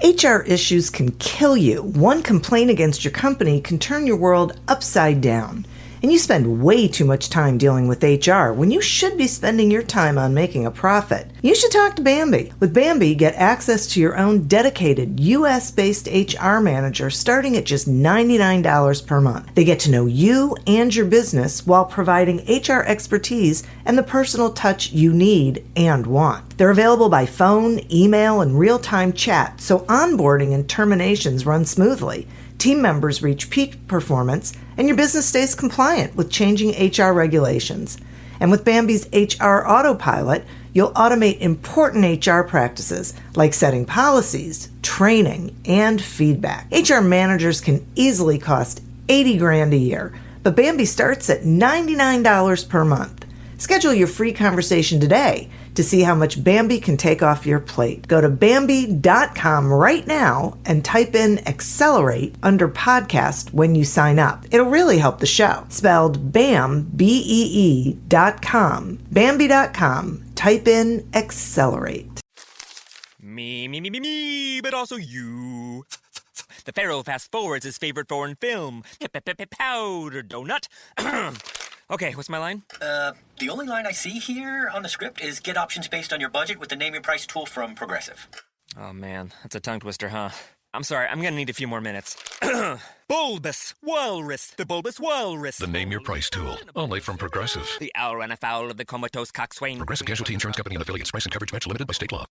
HR issues can kill you. One complaint against your company can turn your world upside down. And you spend way too much time dealing with HR when you should be spending your time on making a profit. You should talk to Bambi. With Bambi, get access to your own dedicated US-based HR manager starting at just $99 per month. They get to know you and your business while providing HR expertise and the personal touch you need and want. They're available by phone, email, and real-time chat, so onboarding and terminations run smoothly. Team members reach peak performance, and your business stays compliant with changing HR regulations. And with Bambi's HR Autopilot, you'll automate important HR practices like setting policies, training, and feedback. HR managers can easily cost $80,000 a year, but Bambi starts at $99 per month. Schedule your free conversation today to see how much Bambi can take off your plate. Go to Bambi.com right now and type in Accelerate under podcast when you sign up. It'll really help the show. Spelled BAM, BEE.com. Bambi.com. Type in Accelerate. Me, but also you. The Pharaoh fast forwards his favorite foreign film, Powder Donut. Okay, what's my line? The only line I see here on the script is get options based on your budget with the Name Your Price tool from Progressive. Oh man, that's a tongue twister, huh? I'm sorry, I'm gonna need a few more minutes. Bulbous Walrus, the Bulbous Walrus. The Name Your Price tool, only from Progressive. The owl ran afoul of the comatose coxswain. Progressive Casualty Insurance Company and affiliates. Price and coverage match limited by state law.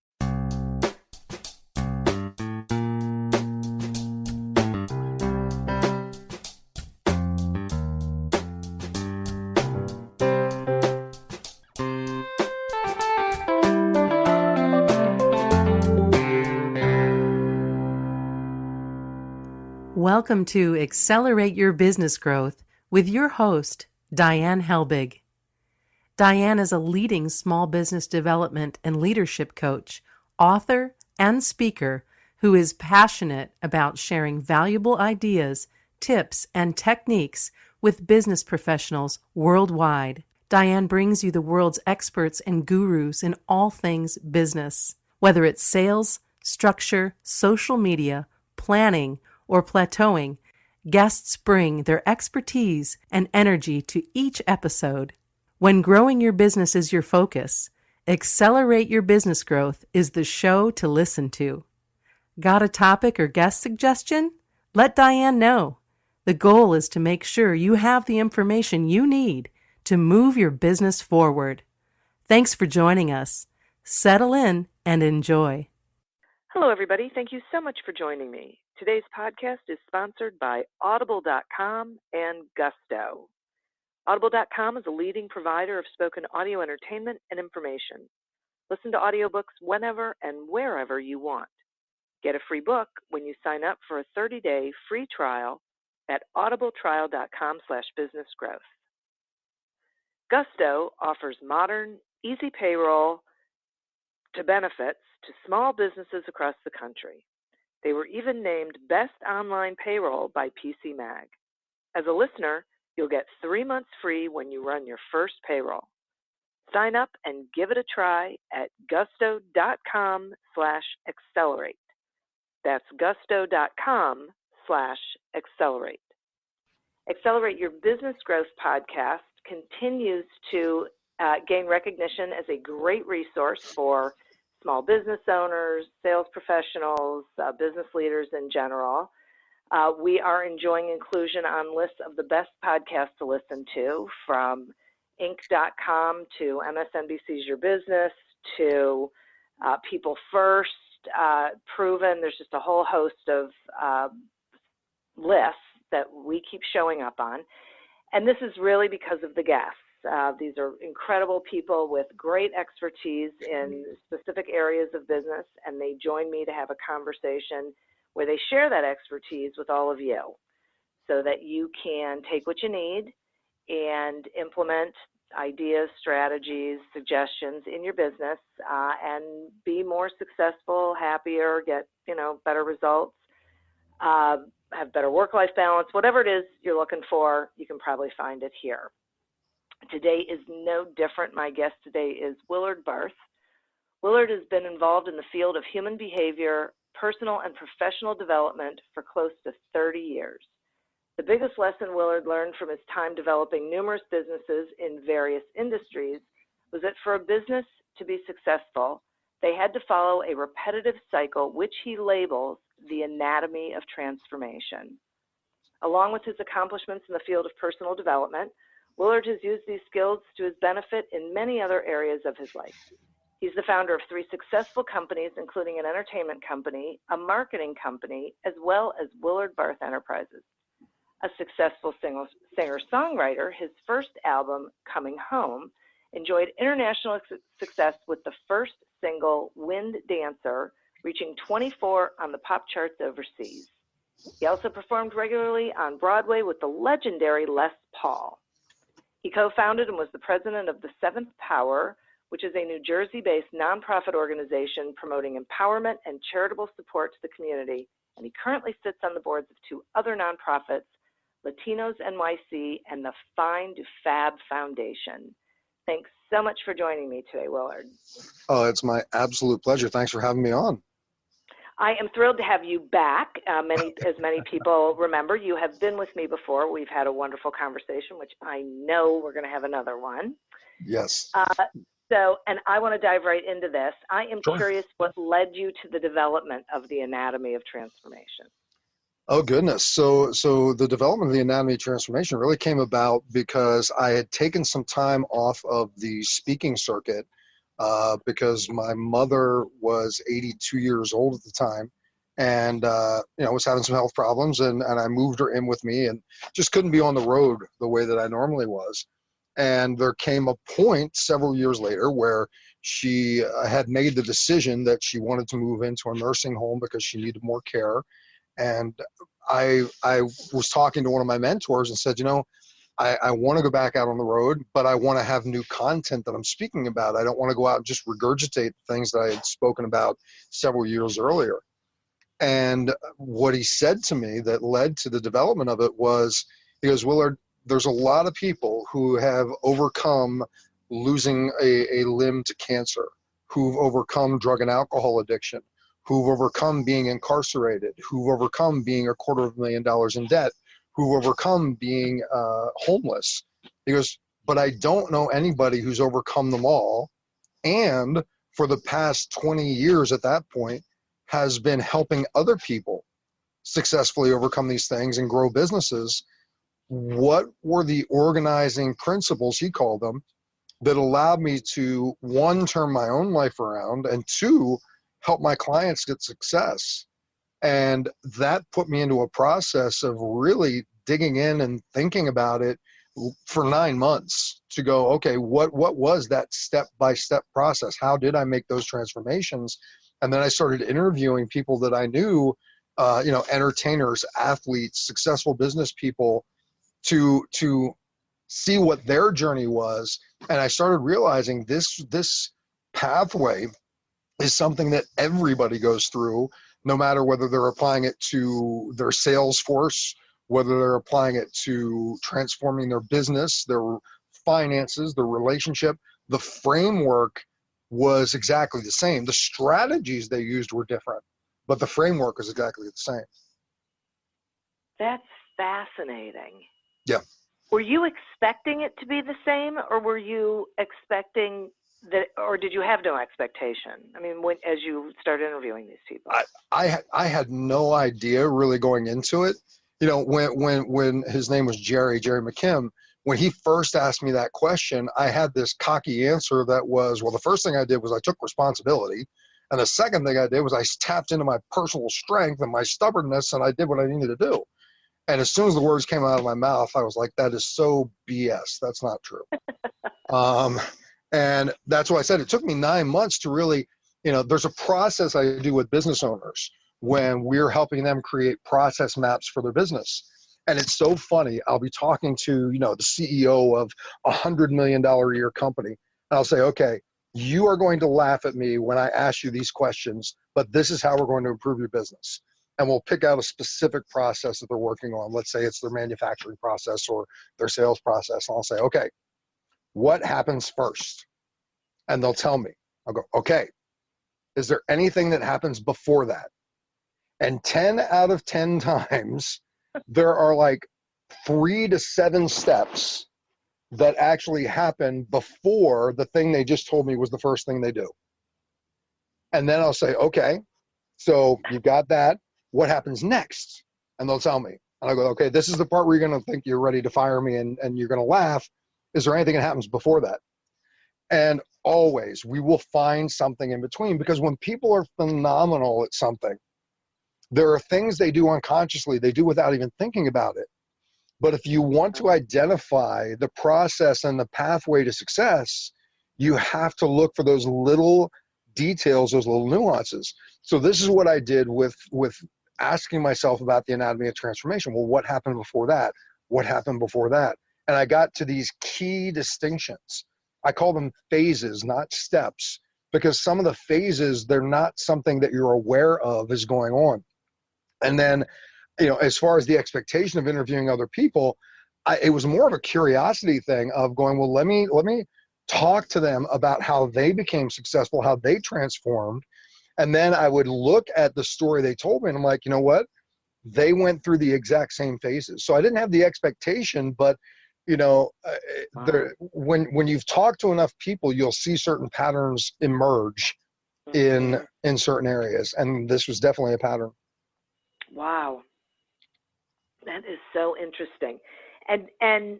Welcome to Accelerate Your Business Growth with your host, Diane Helbig. Diane is a leading small business development and leadership coach, author, and speaker who is passionate about sharing valuable ideas, tips, and techniques with business professionals worldwide. Diane brings you the world's experts and gurus in all things business. Whether it's sales, structure, social media, planning, or plateauing, guests bring their expertise and energy to each episode. When growing your business is your focus, Accelerate Your Business Growth is the show to listen to. Got a topic or guest suggestion? Let Diane know. The goal is to make sure you have the information you need to move your business forward. Thanks for joining us. Settle in and enjoy. Hello, everybody. Thank you so much for joining me. Today's podcast is sponsored by Audible.com and Gusto. Audible.com is a leading provider of spoken audio entertainment and information. Listen to audiobooks whenever and wherever you want. Get a free book when you sign up for a 30-day free trial at audibletrial.com/businessgrowth. Gusto offers modern, easy payroll to benefits to small businesses across the country. They were even named Best Online Payroll by PC Mag. As a listener, you'll get 3 months free when you run your first payroll. Sign up and give it a try at gusto.com/accelerate. That's gusto.com/accelerate. Accelerate Your Business Growth podcast continues to gain recognition as a great resource for small business owners, sales professionals, business leaders in general. We are enjoying inclusion on lists of the best podcasts to listen to, from Inc.com to MSNBC's Your Business to People First, Proven. There's just a whole host of lists that we keep showing up on. And this is really because of the guests. These are incredible people with great expertise in specific areas of business, and they join me to have a conversation where they share that expertise with all of you so that you can take what you need and implement ideas, strategies, suggestions in your business and be more successful, happier, get better results, have better work-life balance. Whatever it is you're looking for, you can probably find it here. Today is no different. My guest today is Willard Barth. Willard has been involved in the field of human behavior, personal and professional development for close to 30 years. The biggest lesson Willard learned from his time developing numerous businesses in various industries was that for a business to be successful, they had to follow a repetitive cycle, which he labels the anatomy of transformation. Along with his accomplishments in the field of personal development, Willard has used these skills to his benefit in many other areas of his life. He's the founder of 3 successful companies, including an entertainment company, a marketing company, as well as Willard Barth Enterprises. A successful singer-songwriter, his first album, Coming Home, enjoyed international success with the first single, Wind Dancer, reaching 24 on the pop charts overseas. He also performed regularly on Broadway with the legendary Les Paul. He co-founded and was the president of the Seventh Power, which is a New Jersey-based nonprofit organization promoting empowerment and charitable support to the community, and he currently sits on the boards of 2 other nonprofits, LatinosNYC and The Fine FAB Foundation. Thanks so much for joining me today, Willard. Oh, it's my absolute pleasure. Thanks for having me on. I am thrilled to have you back. As many people remember, you have been with me before. We've had a wonderful conversation, which I know we're going to have another one. Yes. And I want to dive right into this. I am curious what led you to the development of the anatomy of transformation. Oh, goodness. So the development of the anatomy of transformation really came about because I had taken some time off of the speaking circuit because my mother was 82 years old at the time and, was having some health problems and I moved her in with me and just couldn't be on the road the way that I normally was. And there came a point several years later where she had made the decision that she wanted to move into a nursing home because she needed more care. And I was talking to one of my mentors and said, I want to go back out on the road, but I want to have new content that I'm speaking about. I don't want to go out and just regurgitate things that I had spoken about several years earlier. And what he said to me that led to the development of it was, he goes, Willard, there's a lot of people who have overcome losing a limb to cancer, who've overcome drug and alcohol addiction, who've overcome being incarcerated, who've overcome being $250,000 in debt, who've overcome being homeless. He goes, but I don't know anybody who's overcome them all. And for the past 20 years at that point, has been helping other people successfully overcome these things and grow businesses. What were the organizing principles, he called them, that allowed me to, 1, turn my own life around, and 2, help my clients get success? And that put me into a process of really digging in and thinking about it for 9 months to go, okay, what was that step-by-step process? How did I make those transformations? And then I started interviewing people that I knew, entertainers, athletes, successful business people, to see what their journey was. And I started realizing this pathway is something that everybody goes through, no matter whether they're applying it to their sales force, whether they're applying it to transforming their business, their finances, their relationship. The framework was exactly the same. The strategies they used were different, but the framework was exactly the same. That's fascinating. Yeah. Were you expecting it to be the same, or were you expecting that, or did you have no expectation? I mean, as you started interviewing these people, I had no idea really going into it. When his name was Jerry McKim, when he first asked me that question, I had this cocky answer that was, well, the first thing I did was I took responsibility. And the second thing I did was I tapped into my personal strength and my stubbornness, and I did what I needed to do. And as soon as the words came out of my mouth, I was like, that is so BS. That's not true. And that's why I said it took me 9 months to really, there's a process I do with business owners when we're helping them create process maps for their business. And it's so funny. I'll be talking to, the CEO of a $100 million a year company. And I'll say, okay, you are going to laugh at me when I ask you these questions, but this is how we're going to improve your business. And we'll pick out a specific process that they're working on. Let's say it's their manufacturing process or their sales process. And I'll say, okay, what happens first? And they'll tell me. I'll go, okay, is there anything that happens before that? And 10 out of 10 times, there are like 3 to 7 steps that actually happen before the thing they just told me was the first thing they do. And then I'll say, okay, so you got that. What happens next? And they'll tell me. And I'll go, okay, this is the part where you're going to think you're ready to fire me and you're going to laugh. Is there anything that happens before that? And always, we will find something in between, because when people are phenomenal at something, there are things they do unconsciously, they do without even thinking about it. But if you want to identify the process and the pathway to success, you have to look for those little details, those little nuances. So this is what I did with asking myself about the anatomy of transformation. Well, what happened before that? What happened before that? And I got to these key distinctions. I call them phases, not steps, because some of the phases, they're not something that you're aware of is going on. And then, you know, as far as the expectation of interviewing other people, it was more of a curiosity thing of going, well, let me talk to them about how they became successful, how they transformed. And then I would look at the story they told me, and I'm like, you know what? They went through the exact same phases. So I didn't have the expectation, but you know, when you've talked to enough people, you'll see certain patterns emerge in certain areas, and this was definitely a pattern. Wow, that is so interesting. And can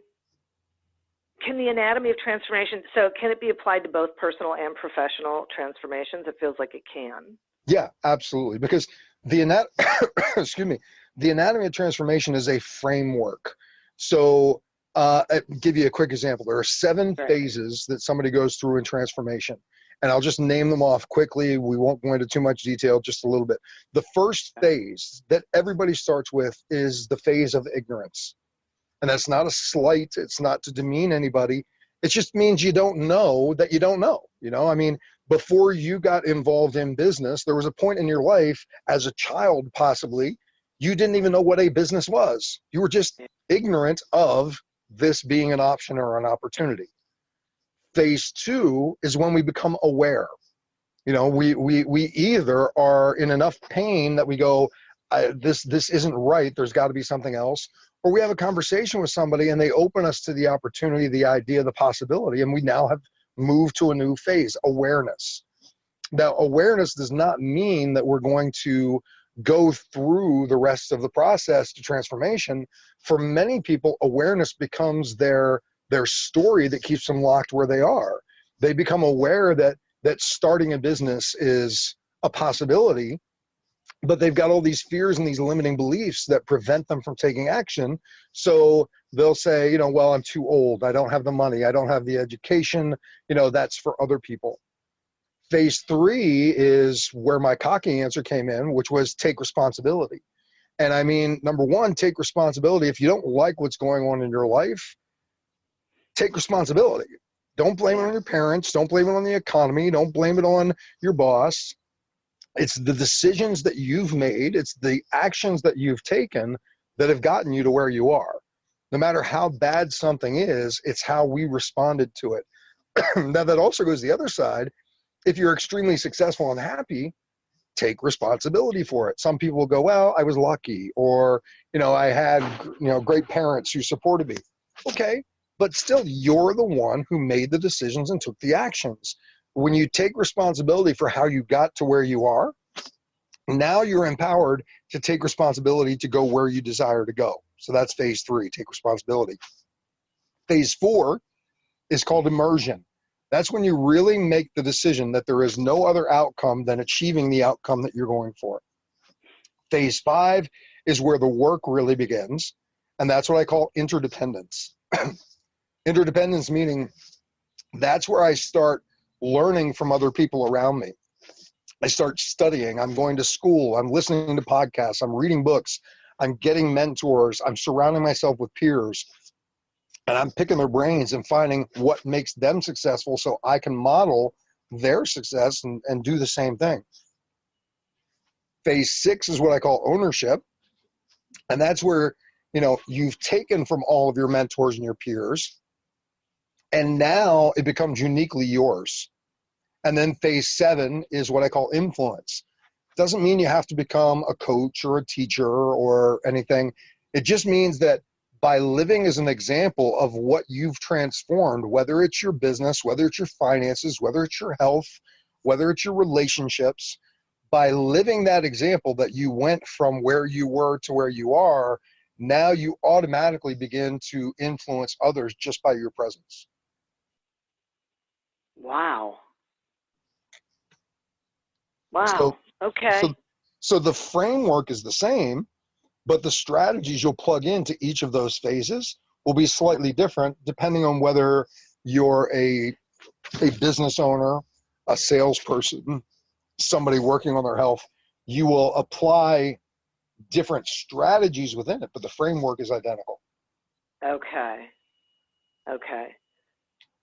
the anatomy of transformation, so can it be applied to both personal and professional transformations? It feels like it can. Yeah, absolutely. Because the anatomy of transformation is a framework. So I'll give you a quick example. There are 7 phases that somebody goes through in transformation. And I'll just name them off quickly. We won't go into too much detail, just a little bit. The first phase that everybody starts with is the phase of ignorance. And that's not a slight. It's not to demean anybody. It just means you don't know that you don't know. You know, I mean, before you got involved in business, there was a point in your life as a child, possibly, you didn't even know what a business was. You were just ignorant of this being an option or an opportunity. Phase 2 is when we become aware. You know, we either are in enough pain that we go, this isn't right, there's got to be something else, or we have a conversation with somebody and they open us to the opportunity, the idea, the possibility, and we now have moved to a new phase, awareness. Now, awareness does not mean that we're going to go through the rest of the process to transformation. For many people, awareness becomes their story that keeps them locked where they are. They become aware that starting a business is a possibility, but they've got all these fears and these limiting beliefs that prevent them from taking action. So they'll say, you know, well, I'm too old. I don't have the money. I don't have the education. You know, that's for other people. Phase 3 is where my cocky answer came in, which was take responsibility. And I mean, number one, take responsibility. If you don't like what's going on in your life, take responsibility. Don't blame it on your parents. Don't blame it on the economy. Don't blame it on your boss. It's the decisions that you've made. It's the actions that you've taken that have gotten you to where you are. No matter how bad something is, it's how we responded to it. Now, that also goes the other side. If you're extremely successful and happy, take responsibility for it. Some people will go, well, I was lucky, or, you know, I had, you know, great parents who supported me. Okay, but still, you're the one who made the decisions and took the actions. When you take responsibility for how you got to where you are, now you're empowered to take responsibility to go where you desire to go. So that's phase 3, take responsibility. Phase 4 is called immersion. That's when you really make the decision that there is no other outcome than achieving the outcome that you're going for. Phase 5 is where the work really begins, and that's what I call interdependence. Interdependence meaning that's where I start learning from other people around me. I start studying. I'm going to school. I'm listening to podcasts. I'm reading books. I'm getting mentors. I'm surrounding myself with peers. And I'm picking their brains and finding what makes them successful so I can model their success and do the same thing. Phase 6 is what I call ownership. And that's where, you know, you've taken from all of your mentors and your peers, and now it becomes uniquely yours. And then phase 7 is what I call influence. Doesn't mean you have to become a coach or a teacher or anything. It just means that by living as an example of what you've transformed, whether it's your business, whether it's your finances, whether it's your health, whether it's your relationships, by living that example that you went from where you were to where you are, now you automatically begin to influence others just by your presence. Wow. Wow. Okay. So the framework is the same, but the strategies you'll plug into each of those phases will be slightly different depending on whether you're a business owner, a salesperson, somebody working on their health. You will apply different strategies within it, but the framework is identical. Okay. Okay.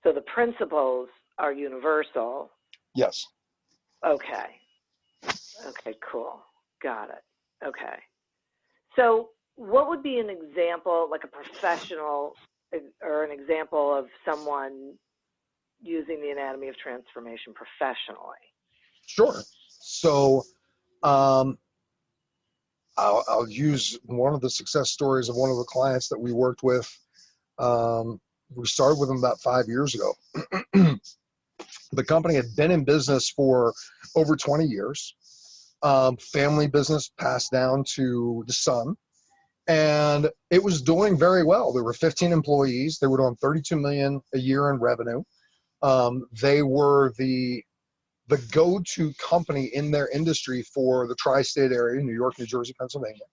So the principles are universal. Yes. Okay. Okay, cool. Got it. Okay. So what would be an example, like a professional or an example of someone using the anatomy of transformation professionally? Sure. So I'll use one of the success stories of one of the clients that we worked with. We started with them about 5 years ago. The company had been in business for over 20 years. Family business passed down to the son, and it was doing very well. There were 15 employees. They were doing $32 million a year in revenue. They were the go-to company in their industry for the tri-state area, New York, New Jersey, Pennsylvania.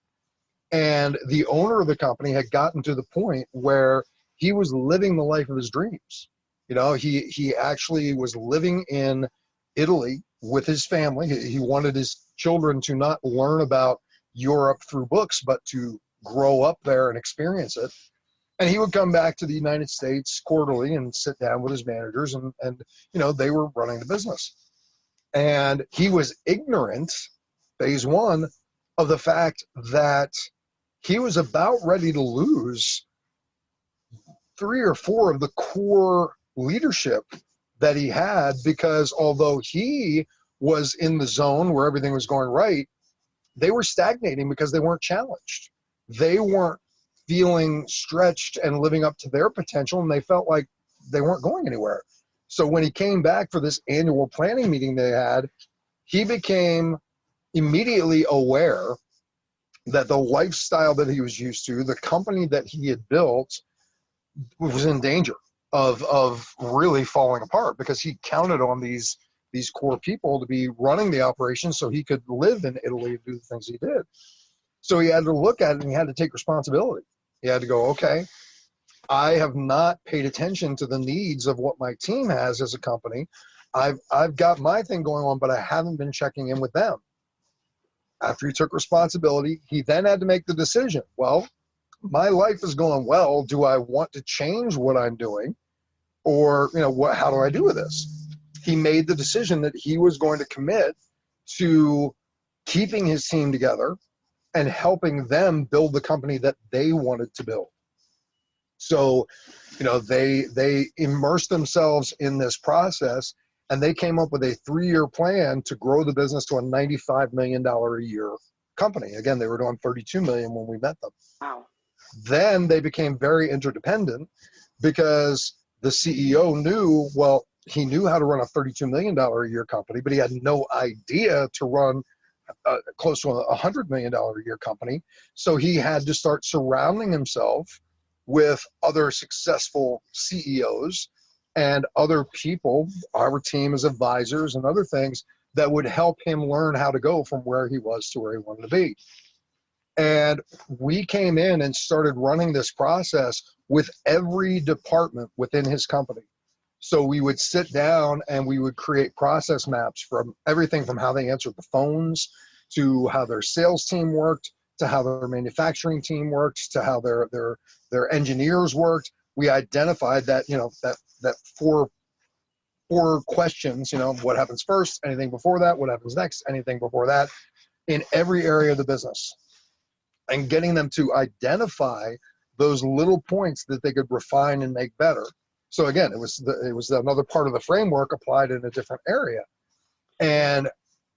And the owner of the company had gotten to the point where he was living the life of his dreams. You know, he actually was living in Italy with his family. He wanted his children to not learn about Europe through books, but to grow up there and experience it. And he would come back to the United States quarterly and sit down with his managers, and you know, they were running the business. And he was ignorant, phase one, of the fact that he was about ready to lose 3 or 4 of the core leadership that he had, because although he was in the zone where everything was going right, they were stagnating because they weren't challenged. They weren't feeling stretched and living up to their potential, and they felt like they weren't going anywhere. So when he came back for this annual planning meeting they had, he became immediately aware that the lifestyle that he was used to, the company that he had built, was in danger of really falling apart, because he counted on these core people to be running the operation so he could live in Italy and do the things he did. So he had to look at it, and he had to take responsibility. He had to go, okay, I have not paid attention to the needs of what my team has as a company. I've got my thing going on, but I haven't been checking in with them. After he took responsibility, he then had to make the decision. Well, my life is going well. Do I want to change what I'm doing? Or, you know, how do I do with this? He made the decision that he was going to commit to keeping his team together and helping them build the company that they wanted to build. So, you know, they immersed themselves in this process, and they came up with a 3-year plan to grow the business to a $95 million a year company. Again, they were doing $32 million when we met them. Wow. Then they became very interdependent, because the CEO knew, well, he knew how to run a $32 million a year company, but he had no idea to run close to a $100 million a year company. So he had to start surrounding himself with other successful CEOs and other people, our team as advisors and other things, that would help him learn how to go from where he was to where he wanted to be. And we came in and started running this process with every department within his company. So we would sit down and we would create process maps from everything from how they answered the phones, to how their sales team worked, to how their manufacturing team worked, to how their engineers worked. We identified that, you know, that four questions, you know, what happens first, anything before that, what happens next, anything before that, in every area of the business, and getting them to identify those little points that they could refine and make better. So again, it was another part of the framework applied in a different area. And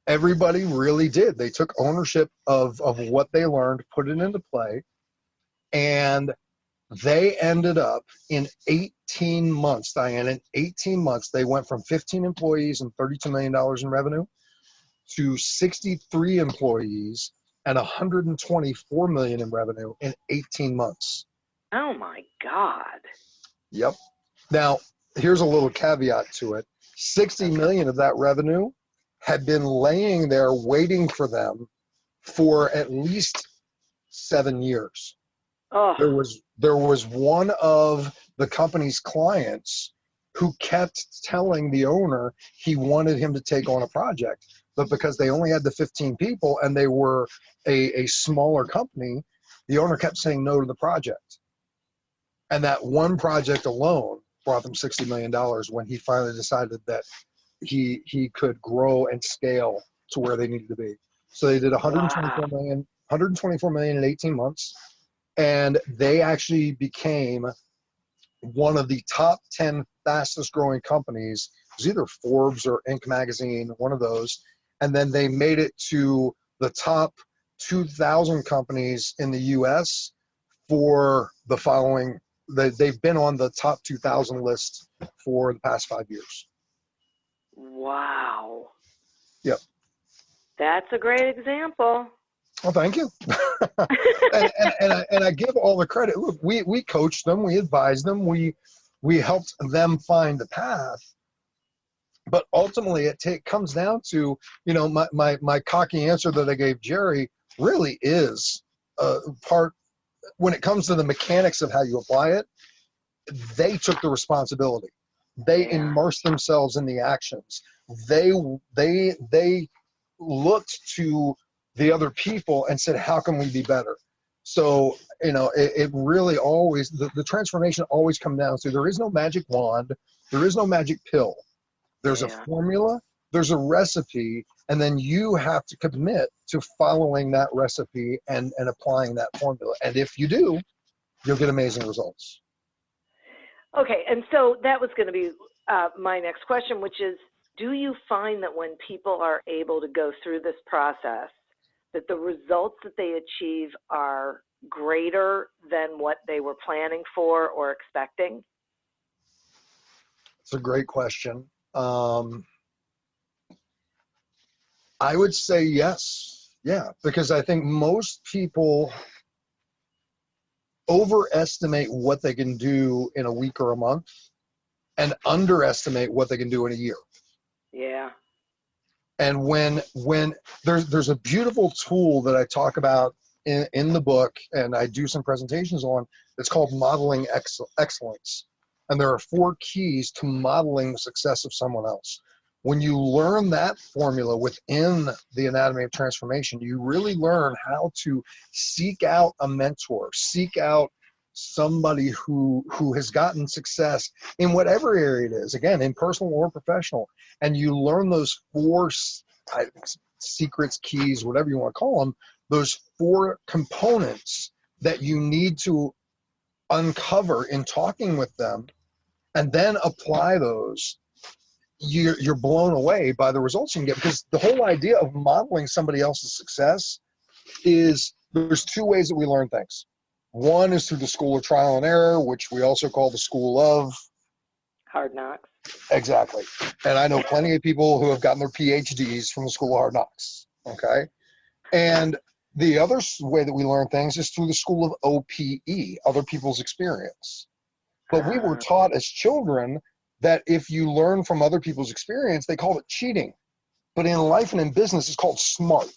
Everybody really did. They took ownership of what they learned, put it into play, and they ended up in 18 months, Diane, in 18 months, they went from 15 employees and $32 million in revenue to 63 employees and $124 million in revenue in 18 months. Oh my God. Yep. Now, here's a little caveat to it. 60 million of that revenue had been laying there waiting for them for at least 7 years. Oh. There was one of the company's clients who kept telling the owner he wanted him to take on a project, but because they only had the 15 people and they were a smaller company, the owner kept saying no to the project. And that one project alone brought them $60 million when he finally decided that he could grow and scale to where they needed to be. So they did 124 million in 18 months. And they actually became one of the top 10 fastest growing companies. It was either Forbes or Inc. magazine, one of those. And then they made it to the top 2,000 companies in the US for the following. They've been on the top 2,000 list for the past 5 years. Wow. Yep. That's a great example. Well, thank you. and I give all the credit. Look, we coached them, we advised them, we helped them find the path. But ultimately, it comes down to, you know, my cocky answer that I gave Jerry really is part. When it comes to the mechanics of how you apply it, they took the responsibility. They immersed themselves in the actions. They looked to the other people and said, how can we be better? So, you know, it really always, the transformation always comes down to, there is no magic wand. There is no magic pill. There's a formula, there's a recipe, and then you have to commit to following that recipe and applying that formula. And if you do, you'll get amazing results. Okay, and so that was going to be my next question, which is, do you find that when people are able to go through this process, that the results that they achieve are greater than what they were planning for or expecting? It's a great question. I would say yes. Yeah, because I think most people overestimate what they can do in a week or a month and underestimate what they can do in a year. Yeah. And when there's a beautiful tool that I talk about in the book, and I do some presentations on, it's called modeling excellence. And there are 4 keys to modeling the success of someone else. When you learn that formula within the anatomy of transformation, you really learn how to seek out a mentor, seek out somebody who has gotten success in whatever area it is, again, in personal or professional. And you learn those 4 secrets, keys, whatever you want to call them, those 4 components that you need to uncover in talking with them, and then apply those. You're blown away by the results you can get, because the whole idea of modeling somebody else's success is, there's 2 ways that we learn things. One is through the school of trial and error, which we also call the school of hard knocks. Exactly. And I know plenty of people who have gotten their PhDs from the school of hard knocks. Okay. And the other way that we learn things is through the school of OPE, other people's experience. But we were taught as children that if you learn from other people's experience, they called it cheating. But in life and in business, it's called smart.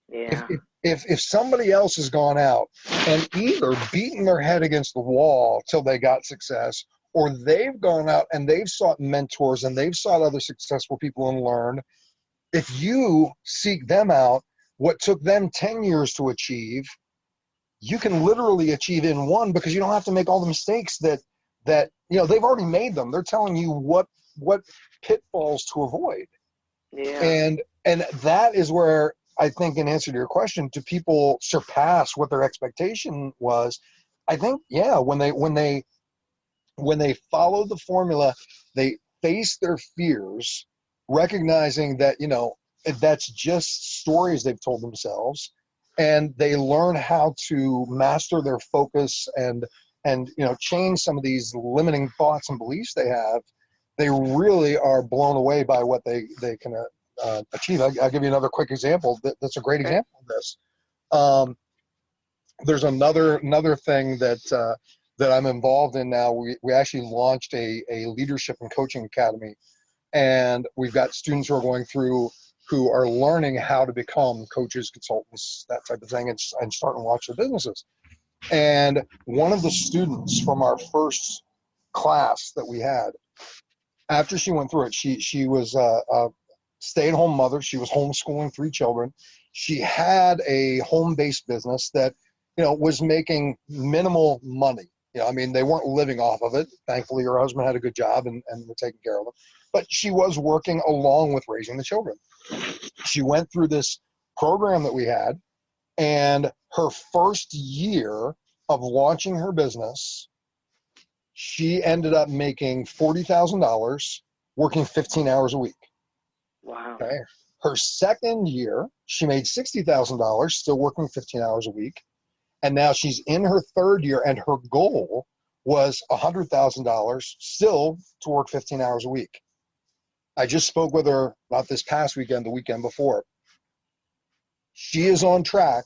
Yeah. If somebody else has gone out and either beaten their head against the wall till they got success, or they've gone out and they've sought mentors and they've sought other successful people and learned, if you seek them out, what took them 10 years to achieve, you can literally achieve in 1, because you don't have to make all the mistakes that you know, they've already made them. They're telling you what pitfalls to avoid. Yeah. And that is where I think, in answer to your question, do people surpass what their expectation was? I think, yeah, when they follow the formula, they face their fears, recognizing that, you know, that's just stories they've told themselves, and they learn how to master their focus and change some of these limiting thoughts and beliefs they have. They really are blown away by what they can achieve. I'll give you another quick example. That's a great example of this. There's another thing that I'm involved in now. We actually launched a leadership and coaching academy, and we've got students who are going through who are learning how to become coaches, consultants, that type of thing, and start and launch their businesses. And one of the students from our first class that we had, after she went through it, she was a stay-at-home mother. She was homeschooling 3 children. She had a home-based business that, was making minimal money. I mean, they weren't living off of it. Thankfully, her husband had a good job and were taking care of them. But she was working along with raising the children. She went through this program that we had, and her first year of launching her business, she ended up making $40,000, working 15 hours a week. Wow. Okay. Her second year, she made $60,000, still working 15 hours a week. And now she's in her third year, and her goal was $100,000 still to work 15 hours a week. I just spoke with her not this past weekend, the weekend before. She is on track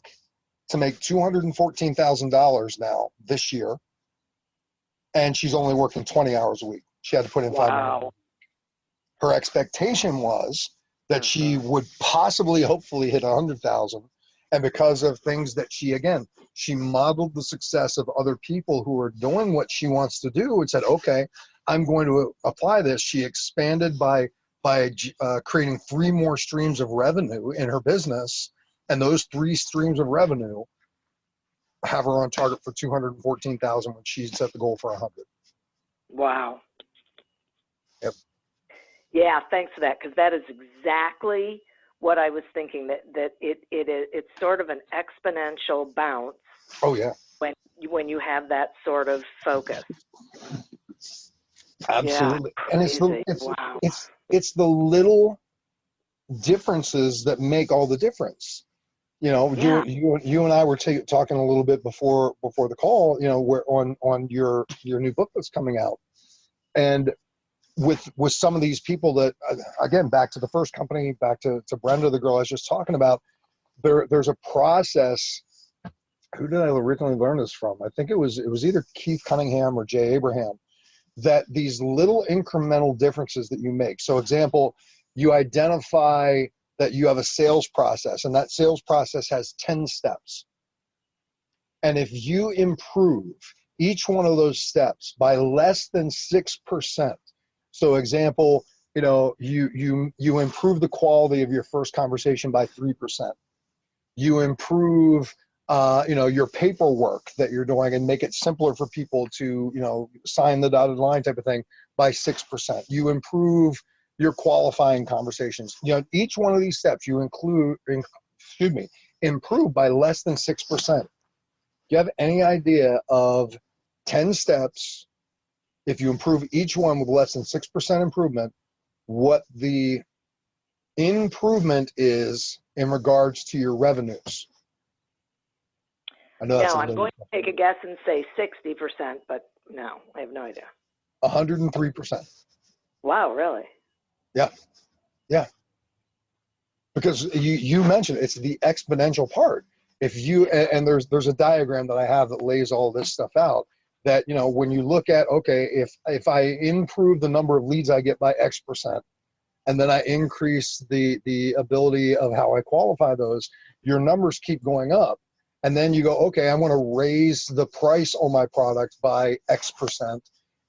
to make $214,000 now this year, and she's only working 20 hours a week. She had to put in 5 minutes. Her expectation was that she would possibly, hopefully hit 100,000. And because of things that she modeled the success of other people who are doing what she wants to do and said, okay, I'm going to apply this. She expanded by creating 3 more streams of revenue in her business. And those 3 streams of revenue have her on target for 214,000 when she set the goal for 100. Wow. Yep. Yeah, thanks for that, because that is exactly what I was thinking, that it's sort of an exponential bounce. Oh yeah. When you have that sort of focus. Absolutely. Yeah, And it's the little differences that make all the difference. You and I were talking a little bit before the call, where on your new book that's coming out. And with some of these people that, again, back to the first company, back to Brenda, the girl I was just talking about, there's a process. Who did I originally learn this from? I think it was either Keith Cunningham or Jay Abraham, that these little incremental differences that you make. So example, you identify that you have a sales process, and that sales process has 10 steps. And if you improve each one of those steps by less than 6%, so example, you improve the quality of your first conversation by 3%. You improve, your paperwork that you're doing and make it simpler for people to, sign the dotted line type of thing by 6%. You improve your qualifying conversations. Each one of these steps you improve by less than 6%. Do you have any idea of 10 steps? If you improve each one with less than 6% improvement, what the improvement is in regards to your revenues? I know that's I'm going to take a guess and say 60%, but no, I have no idea. 103%. Wow, really? Yeah. Because you mentioned it's the exponential part. If you and there's a diagram that I have that lays all this stuff out. That when you look at, okay, if I improve the number of leads I get by X%, and then I increase the ability of how I qualify those, your numbers keep going up. And then you go, okay, I want to raise the price on my product by X%,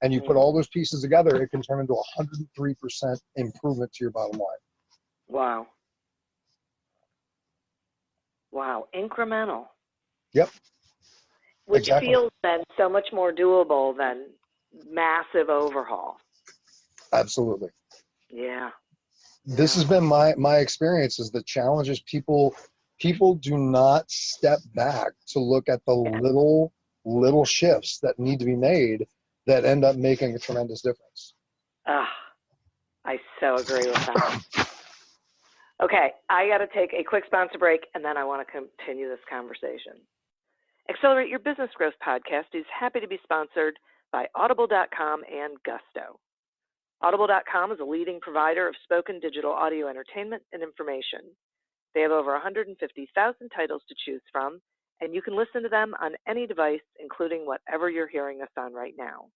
and you put all those pieces together, it can turn into 103% improvement to your bottom line. Wow, incremental. Yep. Which exactly. feels then so much more doable than massive overhaul. Absolutely. Yeah. This has been my experience. Is the challenge is people do not step back to look at the little shifts that need to be made that end up making a tremendous difference. I so agree with that. Okay, I got to take a quick sponsor break, and then I want to continue this conversation. Accelerate Your Business Growth podcast is happy to be sponsored by Audible.com and Gusto. Audible.com is a leading provider of spoken digital audio entertainment and information. They have over 150,000 titles to choose from, and you can listen to them on any device, including whatever you're hearing us on right now.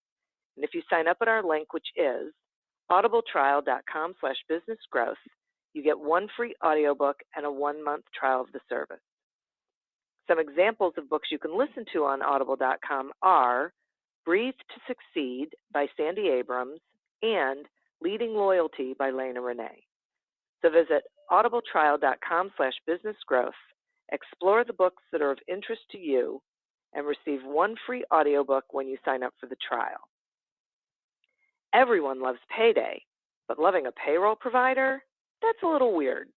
And if you sign up at our link, which is audibletrial.com/businessgrowth, you get one free audiobook and a 1-month trial of the service. Some examples of books you can listen to on audible.com are Breathe to Succeed by Sandy Abrams and Leading Loyalty by Lena Renee. So visit audibletrial.com/businessgrowth, explore the books that are of interest to you, and receive one free audiobook when you sign up for the trial. Everyone loves payday, but loving a payroll provider? That's a little weird.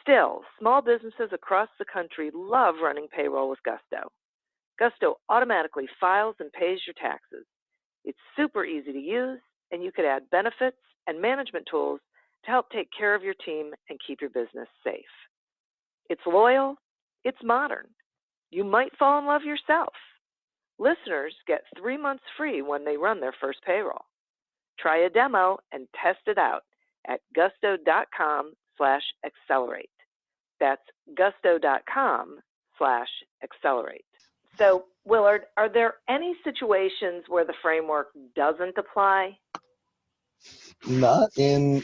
Still, small businesses across the country love running payroll with Gusto. Gusto automatically files and pays your taxes. It's super easy to use, and you could add benefits and management tools to help take care of your team and keep your business safe. It's loyal, it's modern. You might fall in love yourself. Listeners get 3 months free when they run their first payroll. Try a demo and test it out at gusto.com/accelerate. That's gusto.com/accelerate. So, Willard, are there any situations where the framework doesn't apply? Not in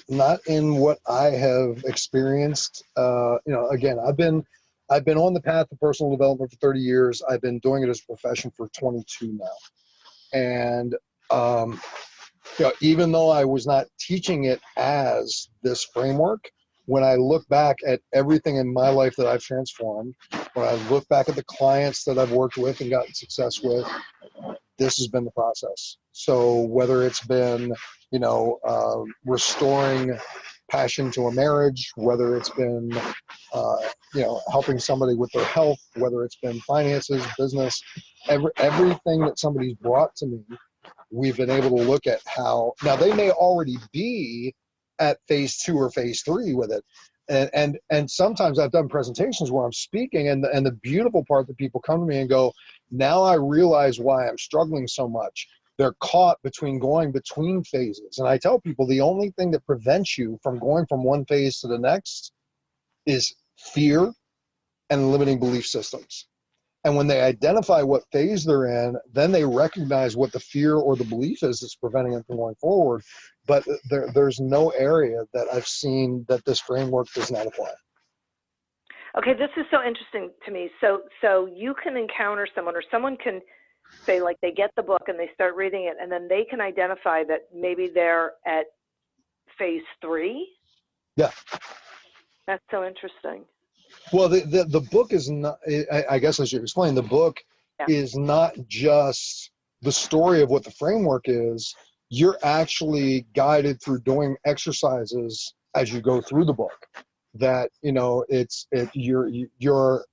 what I have experienced. Again, I've been on the path of personal development for 30 years. I've been doing it as a profession for 22 now. And even though I was not teaching it as this framework, when I look back at everything in my life that I've transformed, when I look back at the clients that I've worked with and gotten success with, this has been the process. So whether it's been, restoring passion to a marriage, whether it's been, helping somebody with their health, whether it's been finances, business, everything that somebody's brought to me, we've been able to look at how, now they may already be at phase 2 or phase 3 with it. And sometimes I've done presentations where I'm speaking and the beautiful part that people come to me and go, now I realize why I'm struggling so much. They're caught going between phases. And I tell people the only thing that prevents you from going from one phase to the next is fear and limiting belief systems. And when they identify what phase they're in, then they recognize what the fear or the belief is that's preventing them from going forward. But there's no area that I've seen that this framework does not apply. Okay, this is so interesting to me. So you can encounter someone, or someone can say, like, they get the book and they start reading it, and then they can identify that maybe they're at phase 3? Yeah. That's so interesting. Well, the book is not, I guess I should explain, the book is not just the story of what the framework is. You're actually guided through doing exercises as you go through the book that, you're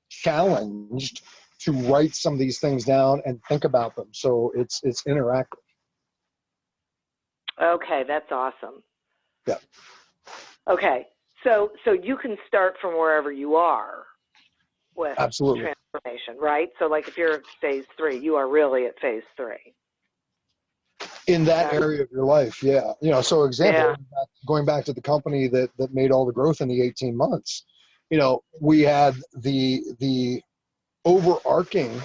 challenged to write some of these things down and think about them. So it's interactive. Okay, that's awesome. Yeah. Okay. So you can start from wherever you are with Absolutely. transformation, right? So like if you're at phase 3, you are really at phase 3. In that area of your life, yeah. So example, going back to the company that made all the growth in the 18 months, we had the overarching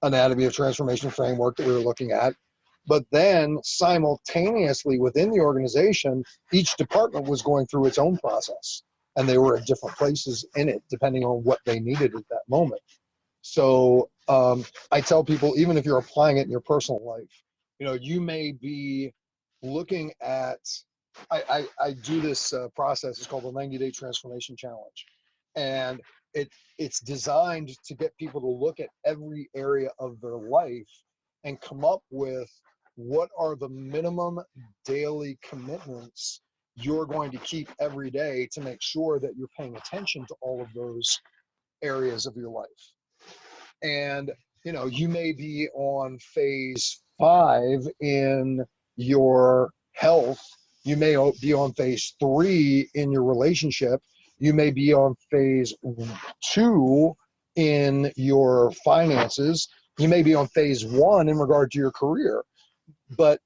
anatomy of transformation framework that we were looking at. But then simultaneously within the organization, each department was going through its own process, and they were at different places in it, depending on what they needed at that moment. So I tell people, even if you're applying it in your personal life, you may be looking at, I do this process, it's called the 90-day transformation challenge. And it's designed to get people to look at every area of their life and come up with what are the minimum daily commitments you're going to keep every day to make sure that you're paying attention to all of those areas of your life. And, you may be on phase 5 in your health, You may be on phase 3 in your relationship. You may be on phase 2 in your finances. You may be on phase 1 in regard to your career. But,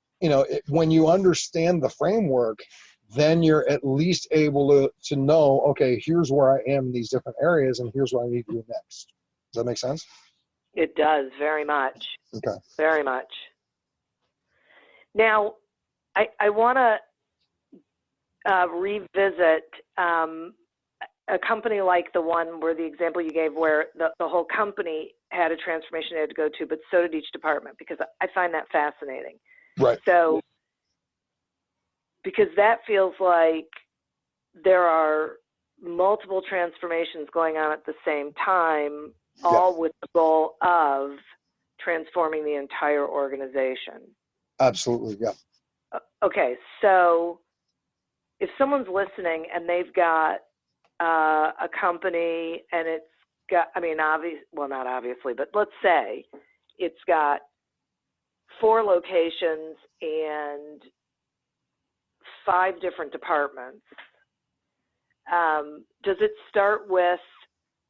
when you understand the framework, then you're at least able to know, okay, here's where I am in these different areas and here's what I need to do next. Does that make sense? It does, very much. Okay. Very much. Now, I want to revisit a company like the one where the example you gave where the whole company had a transformation they had to go to, but so did each department, because I find that fascinating. Right. So, because that feels like there are multiple transformations going on at the same time, all with the goal of transforming the entire organization. Absolutely, yeah. Okay, so if someone's listening and they've got a company and it's got, well, not obviously, but let's say it's got 4 locations and 5 different departments. Does it start with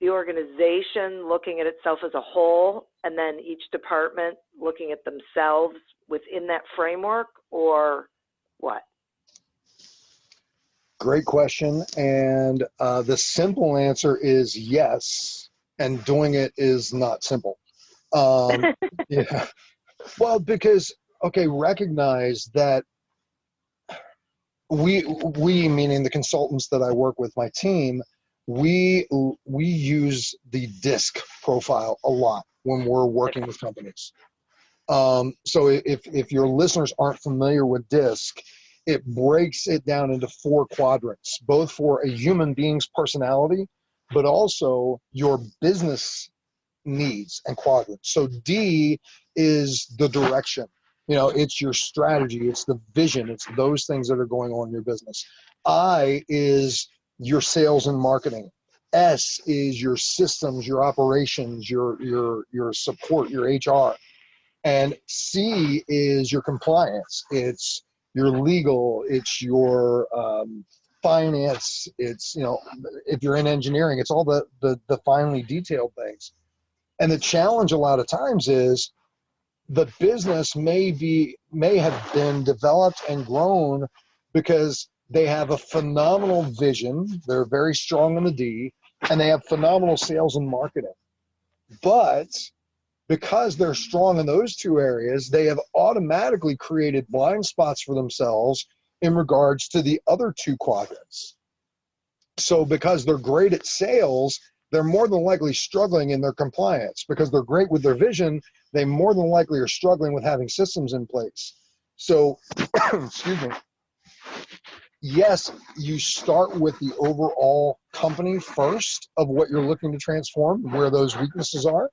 the organization looking at itself as a whole and then each department looking at themselves within that framework, or what? Great question. And the simple answer is yes. And doing it is not simple. Yeah. Well, because, recognize that we meaning the consultants that I work with, my team, we use the DISC profile a lot when we're working with companies. So if your listeners aren't familiar with DISC, it breaks it down into 4 quadrants, both for a human being's personality, but also your business needs and quadrants. So D is the direction. It's your strategy, it's the vision, it's those things that are going on in your business. I is your sales and marketing. S is your systems, your operations, your support, your HR. And C is your compliance. It's your legal, it's your finance, it's, if you're in engineering, it's all the finely detailed things. And the challenge a lot of times is the business may have been developed and grown because they have a phenomenal vision, they're very strong on the D, and they have phenomenal sales and marketing. But because they're strong in those 2 areas, they have automatically created blind spots for themselves in regards to the other 2 quadrants. So because they're great at sales, they're more than likely struggling in their compliance. Because they're great with their vision, they more than likely are struggling with having systems in place. So, excuse me. Yes, you start with the overall company first of what you're looking to transform, where those weaknesses are.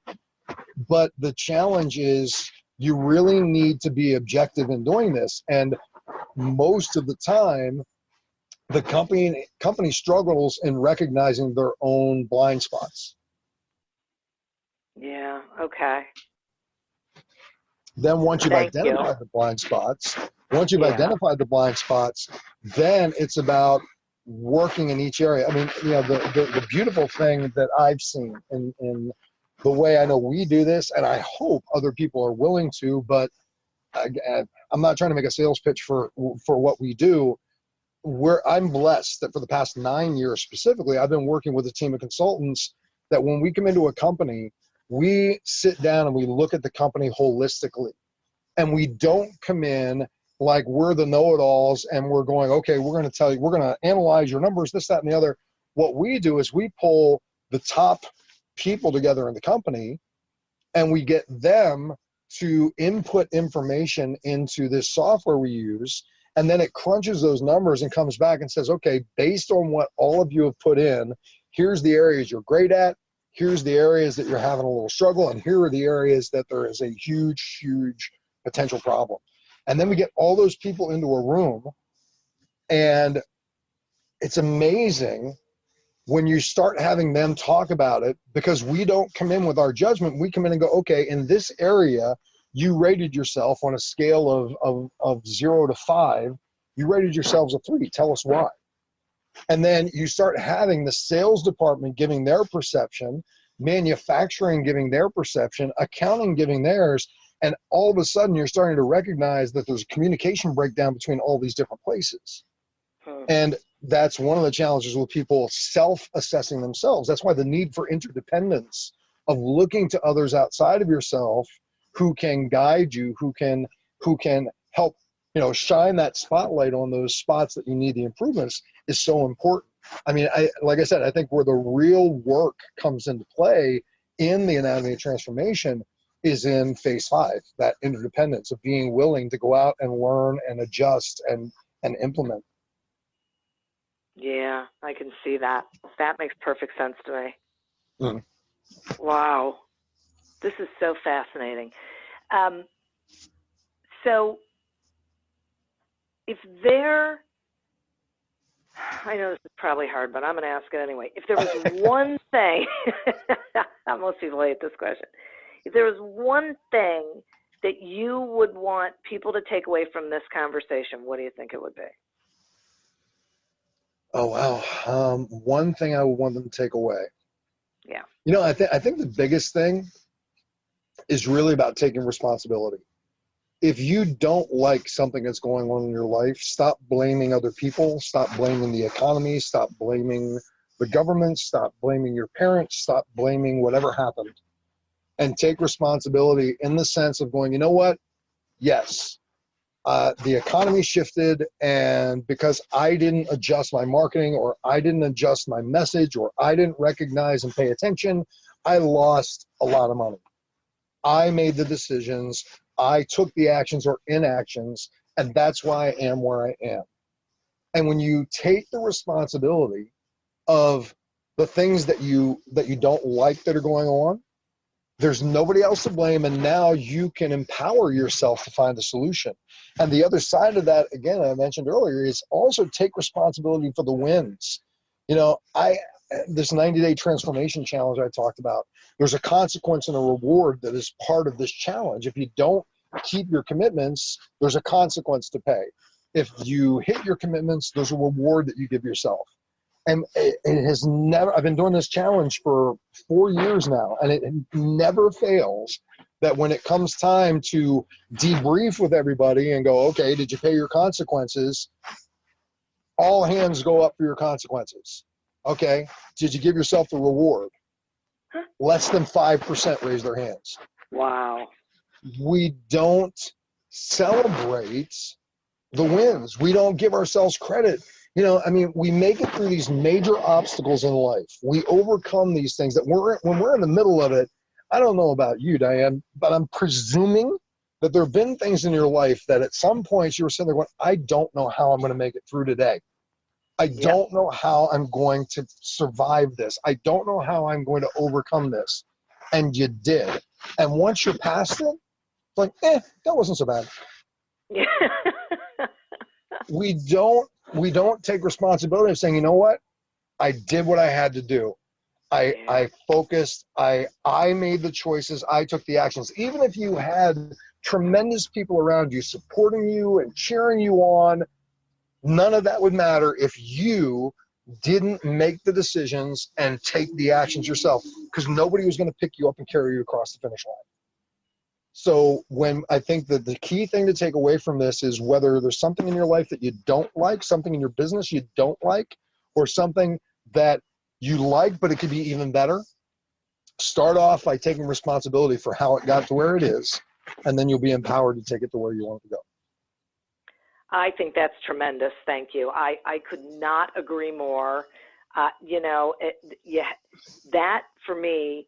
But the challenge is you really need to be objective in doing this. And most of the time, the company struggles in recognizing their own blind spots. Yeah, okay. Then once you've identified the blind spots, then it's about working in each area. The beautiful thing that I've seen in the way I know we do this, and I hope other people are willing to, but I'm not trying to make a sales pitch for what we do. I'm blessed that for the past 9 years specifically, I've been working with a team of consultants that when we come into a company, we sit down and we look at the company holistically. And we don't come in like we're the know-it-alls and we're going, okay, we're going to tell you, we're going to analyze your numbers, this, that, and the other. What we do is we pull the top people together in the company and we get them to input information into this software we use. And then it crunches those numbers and comes back and says, okay, based on what all of you have put in, here's the areas you're great at, here's the areas that you're having a little struggle, and here are the areas that there is a huge, huge potential problem. And then we get all those people into a room, and it's amazing when you start having them talk about it, because we don't come in with our judgment. We come in and go, okay, in this area, you rated yourself on a scale of 0 to 5. You rated yourselves a 3. Tell us why. And then you start having the sales department giving their perception, manufacturing giving their perception, accounting giving theirs, and all of a sudden you're starting to recognize that there's a communication breakdown between all these different places. And that's one of the challenges with people self-assessing themselves. That's why the need for interdependence, of looking to others outside of yourself who can guide you, who can help, shine that spotlight on those spots that you need the improvements, is so important. I mean, like I said, I think where the real work comes into play in the anatomy of transformation is in phase 5, that interdependence of being willing to go out and learn and adjust and implement. Yeah, I can see that. That makes perfect sense to me. Mm. Wow. This is so fascinating. So if there, I know this is probably hard, but I'm going to ask it anyway. If there was one thing, most people hate this question. If there was one thing that you would want people to take away from this conversation, what do you think it would be? Oh, wow. One thing I would want them to take away. Yeah. I think the biggest thing is really about taking responsibility. If you don't like something that's going on in your life, stop blaming other people, stop blaming the economy, stop blaming the government, stop blaming your parents, stop blaming whatever happened, and take responsibility in the sense of going, you know what? Yes, the economy shifted, and because I didn't adjust my marketing, or I didn't adjust my message, or I didn't recognize and pay attention, I lost a lot of money. I made the decisions, I took the actions or inactions, and that's why I am where I am. And when you take the responsibility of the things that you don't like that are going on, there's nobody else to blame, and now you can empower yourself to find a solution. And the other side of that, again, I mentioned earlier, is also take responsibility for the wins. This 90-day transformation challenge I talked about, there's a consequence and a reward that is part of this challenge. If you don't keep your commitments, there's a consequence to pay. If you hit your commitments, there's a reward that you give yourself. And it has never, I've been doing this challenge for 4 years now, and it never fails that when it comes time to debrief with everybody and go, okay, did you pay your consequences? All hands go up for your consequences. Okay, did you give yourself the reward? Less than 5% raise their hands. Wow. We don't celebrate the wins. We don't give ourselves credit. We make it through these major obstacles in life. We overcome these things that when we're in the middle of it. I don't know about you, Diane, but I'm presuming that there have been things in your life that at some points you were sitting there going, I don't know how I'm going to make it through today. I don't know how I'm going to survive this. I don't know how I'm going to overcome this. And you did. And once you're past it, it's like, that wasn't so bad. Yeah. We don't take responsibility of saying, you know what? I did what I had to do. I focused. I made the choices. I took the actions. Even if you had tremendous people around you supporting you and cheering you on, none of that would matter if you didn't make the decisions and take the actions yourself, because nobody was going to pick you up and carry you across the finish line. So I think that the key thing to take away from this is whether there's something in your life that you don't like, something in your business you don't like, or something that you like, but it could be even better. Start off by taking responsibility for how it got to where it is, and then you'll be empowered to take it to where you want to go. I think that's tremendous. Thank you. I could not agree more. That for me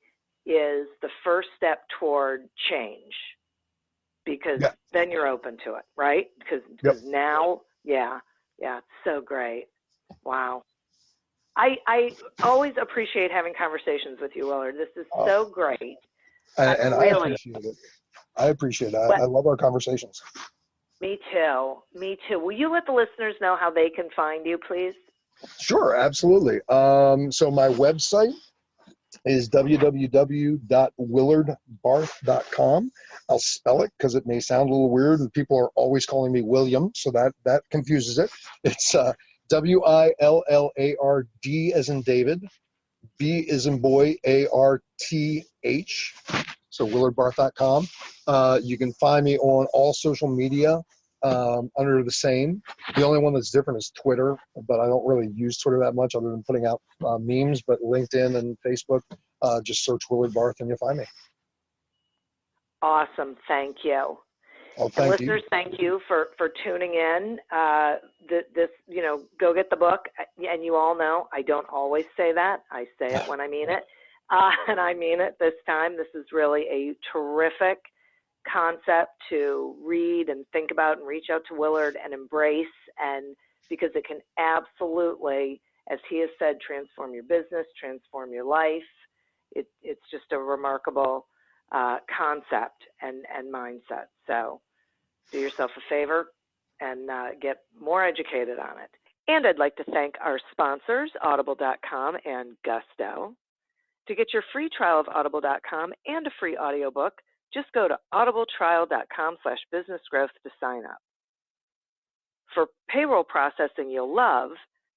is the first step toward change, because then you're open to it, right? Because now, it's so great. Wow. I always appreciate having conversations with you, Willard. This is so great. And I appreciate it. I appreciate it. I love our conversations. Me too. Will you let the listeners know how they can find you, please? Sure, absolutely. So my website is www.willardbarth.com. I'll spell it because it may sound a little weird, and people are always calling me William, so that confuses it. It's WILLARD as in David, B as in boy, ARTH. So willardbarth.com. You can find me on all social media under the same. The only one that's different is Twitter, but I don't really use Twitter that much other than putting out memes. But LinkedIn and Facebook, just search Willard Barth and you'll find me. Awesome. Thank you. Oh, And listeners, thank you for tuning in. Go get the book. And you all know I don't always say that. I say it when I mean it. And I mean it this time. This is really a terrific concept to read and think about and reach out to Willard and embrace, and because it can absolutely, as he has said, transform your business, transform your life. It's just a remarkable concept and mindset. So do yourself a favor and get more educated on it. And I'd like to thank our sponsors, Audible.com and Gusto. To get your free trial of Audible.com and a free audiobook, just go to audibletrial.com/businessgrowth to sign up. For payroll processing you'll love,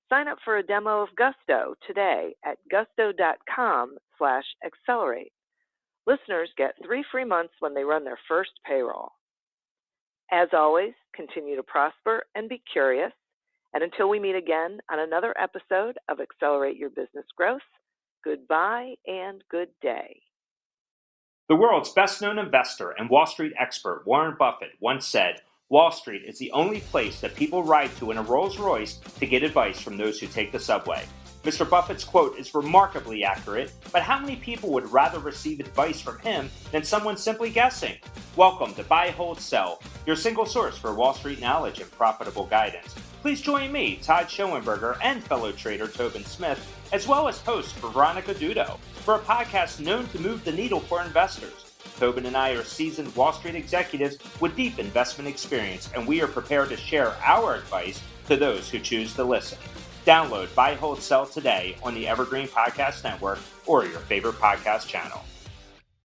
sign up for a demo of Gusto today at gusto.com/accelerate. Listeners get 3 free months when they run their first payroll. As always, continue to prosper and be curious. And until we meet again on another episode of Accelerate Your Business Growth, goodbye and good day. The world's best-known investor and Wall Street expert Warren Buffett once said, "Wall Street is the only place that people ride to in a Rolls-Royce to get advice from those who take the subway." Mr. Buffett's quote is remarkably accurate, but how many people would rather receive advice from him than someone simply guessing? Welcome to Buy, Hold, Sell, your single source for Wall Street knowledge and profitable guidance. Please join me, Todd Schoenberger, and fellow trader Tobin Smith, as well as host Veronica Dudo, for a podcast known to move the needle for investors. Tobin and I are seasoned Wall Street executives with deep investment experience, and we are prepared to share our advice to those who choose to listen. Download Buy, Hold, Sell today on the Evergreen Podcast Network or your favorite podcast channel.